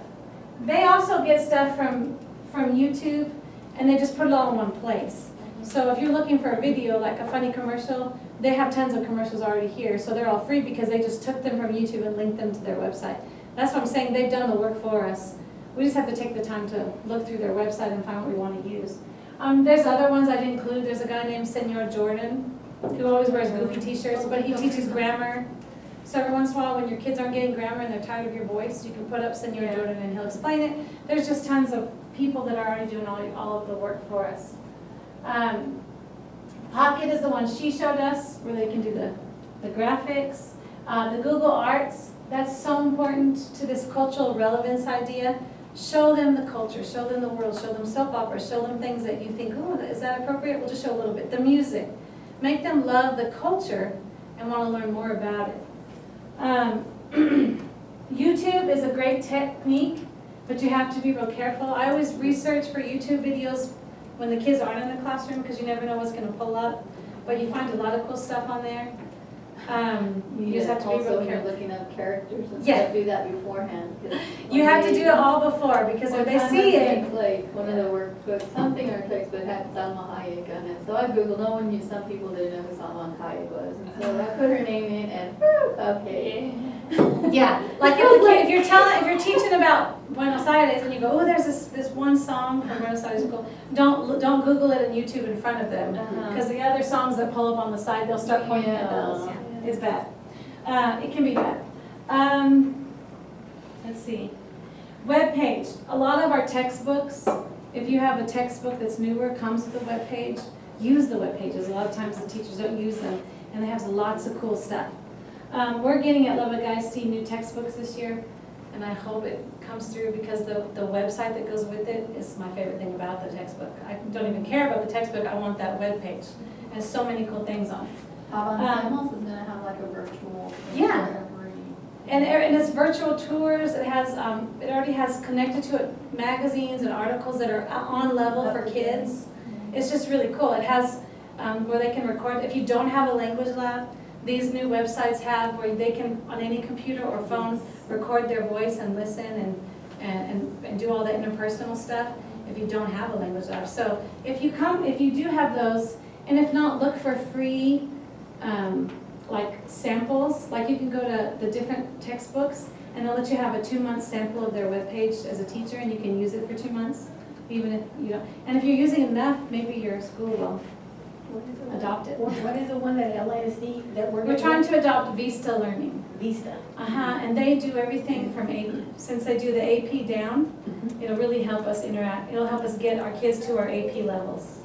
They also get stuff from YouTube and they just put it all in one place. So if you're looking for a video, like a funny commercial, they have tons of commercials already here. So they're all free because they just took them from YouTube and linked them to their website. That's what I'm saying, they've done the work for us. We just have to take the time to look through their website and find what we want to use. There's other ones I'd include. There's a guy named Senor Jordan who always wears goofy t-shirts, but he teaches grammar. So every once in a while when your kids aren't getting grammar and they're tired of your voice, you can put up Senor Jordan and he'll explain it. There's just tons of people that are already doing all of the work for us. Pocket is the one she showed us, where they can do the graphics. The Google Arts, that's so important to this cultural relevance idea. Show them the culture, show them the world, show them soap operas, show them things that you think, oh, is that appropriate? We'll just show a little bit. The music. Make them love the culture and want to learn more about it. YouTube is a great technique, but you have to be real careful. I always research for YouTube videos when the kids aren't in the classroom because you never know what's going to pull up. But you find a lot of cool stuff on there. You just have to be
Also,
real
when you're
careful.
looking up characters and
Yeah.
stuff, do that beforehand. 'Cause
You
one
have to
day-
do it all before, because if
one
they
time
see
I
it,
think, like, one of the workbooks, something in our textbook had Salma Hayek on it. So I Googled, no one knew, some people didn't know who Salma Hayek was. And so I put her name in and, whew, okay.
yeah, like if you're teaching about Buenos Aires and you go, oh, there's this one song from Buenos Aires school, don't Google it on YouTube in front of them, because the other songs that pull up on the side, they'll start pointing at those. Yeah, it's bad. It can be bad. Let's see. Web page. A lot of our textbooks, if you have a textbook that's newer, comes with a web page. Use the web pages. A lot of times the teachers don't use them, and they have lots of cool stuff. We're getting at Lubbock ISD new textbooks this year, and I hope it comes through, because the website that goes with it is my favorite thing about the textbook. I don't even care about the textbook, I want that web page. It has so many cool things on it.
Avancemos is gonna have like a virtual.
Yeah.
for every-
And it's virtual tours. It has, it already has connected to it magazines and articles that are on level for kids. It's just really cool. It has where they can record. If you don't have a language lab, these new websites have where they can, on any computer or phone, record their voice and listen and do all the interpersonal stuff if you don't have a language lab. So if you do have those, and if not, look for free like samples. Like you can go to the different textbooks and they'll let you have a 2-month sample of their webpage as a teacher, and you can use it for 2 months, even if you don't. And if you're using enough, maybe your school will adopt it.
What is the one that LASD that
We're trying to adopt Vista Learning.
Vista.
And they do everything from since they do the AP down, it'll really help us interact. It'll help us get our kids to our AP levels.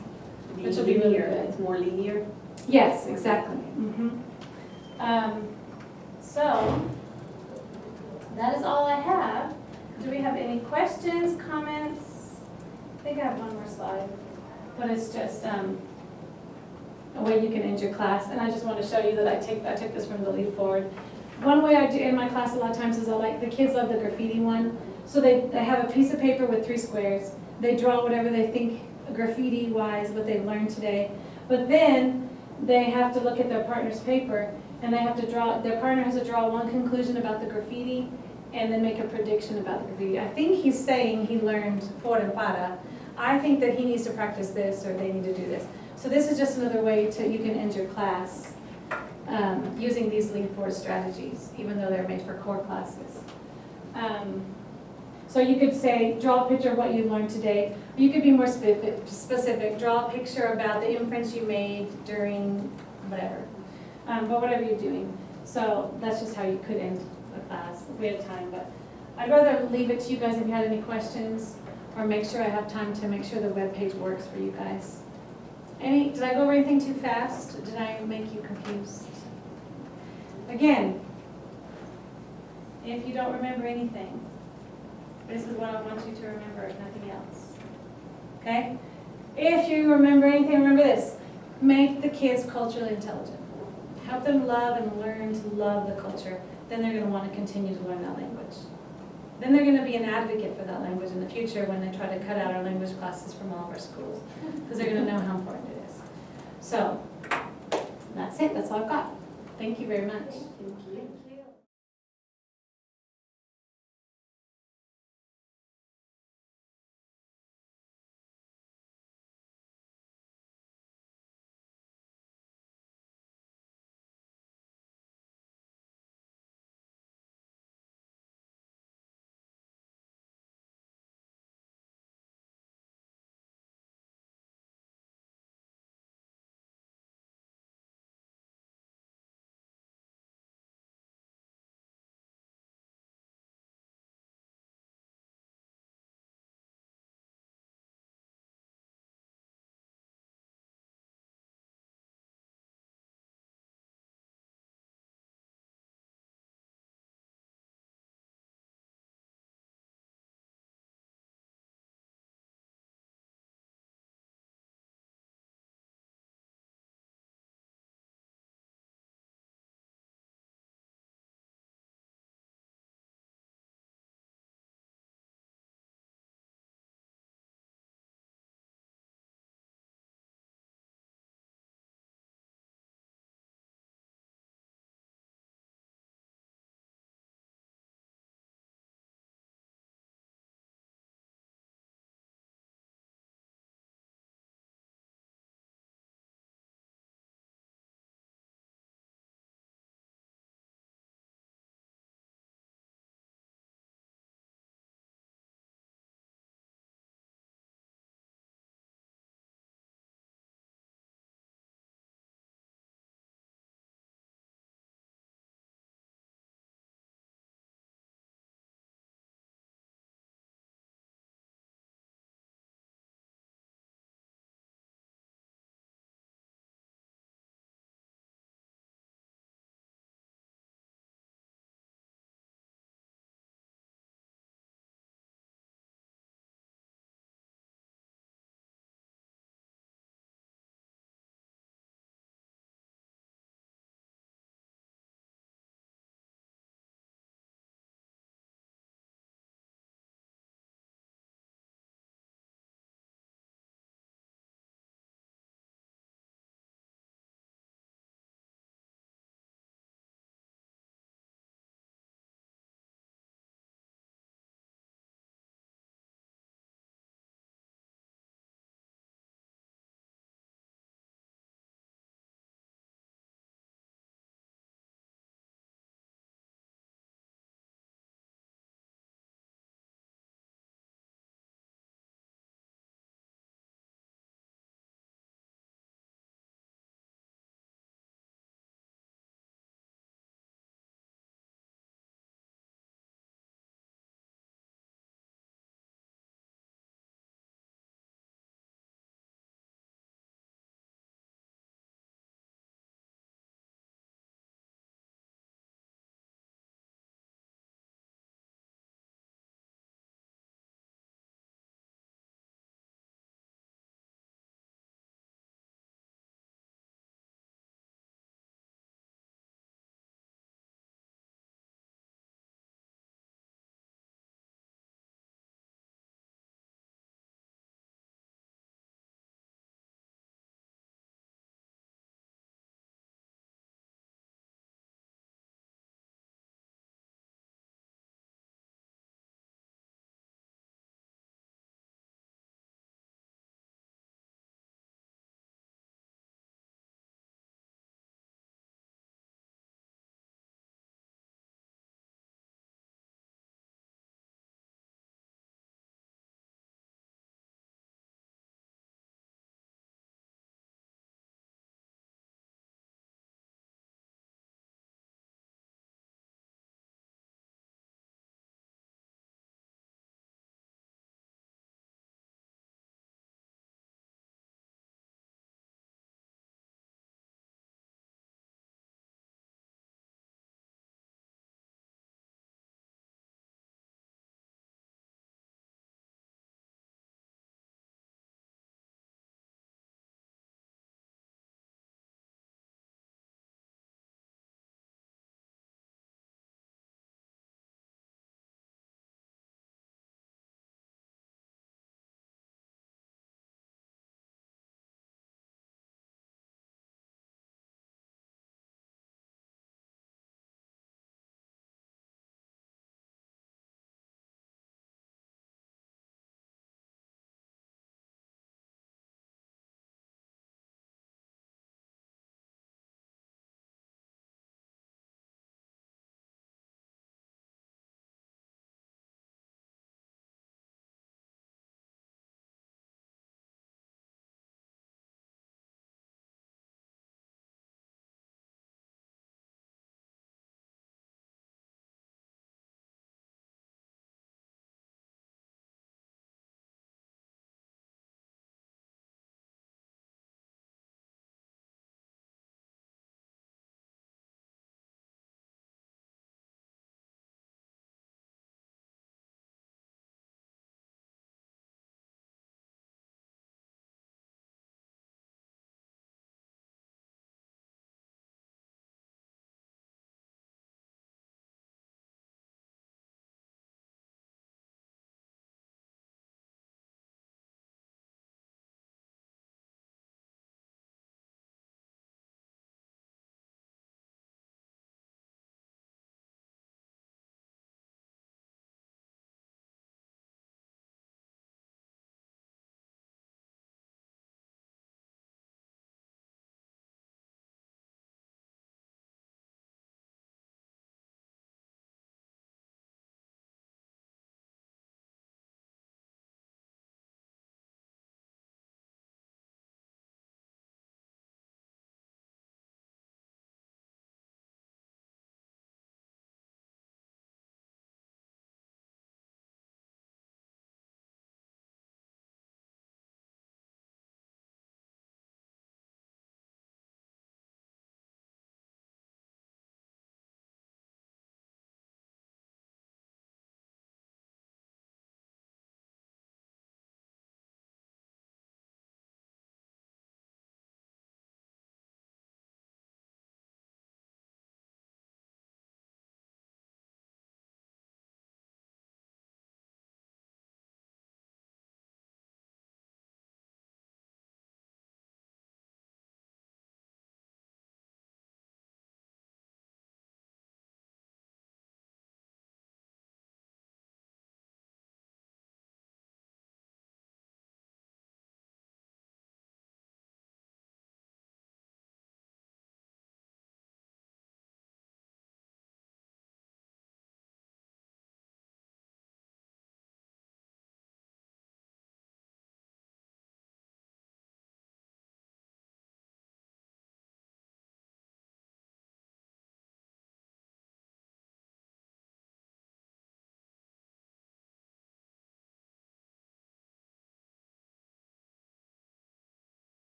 Which will be really
Linear,
good.
it's more linear.
Yes, exactly. So, that is all I have. Do we have any questions, comments? I think I have one more slide, but it's just a way you can end your class. And I just want to show you that I took this from the Lead Forward. One way I do in my class a lot of times is the kids love the graffiti one. So they have a piece of paper with 3 squares. They draw whatever they think graffiti-wise, what they've learned today. But then they have to look at their partner's paper, and they have to their partner has to draw one conclusion about the graffiti and then make a prediction about the graffiti. I think he's saying he learned por and para. I think that he needs to practice this, or they need to do this. So this is just another way you can end your class using these Lead Forward strategies, even though they're made for core classes. So you could say, draw a picture of what you learned today. You could be more specific. Draw a picture about the inference you made during whatever, but whatever you're doing. So that's just how you could end a class if we had time. But I'd rather leave it to you guys if you had any questions, or make sure I have time to make sure the web page works for you guys. Did I go over anything too fast? Did I make you confused? Again, if you don't remember anything, this is what I want you to remember, if nothing else. Okay? If you remember anything, remember this. Make the kids culturally intelligent. Help them love and learn to love the culture. Then they're going to want to continue to learn that language. Then they're going to be an advocate for that language in the future when they try to cut out our language classes from all of our schools. Because they're going to know how important it is. So, that's it. That's all I've got. Thank you very much.
Thank you.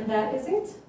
that is it.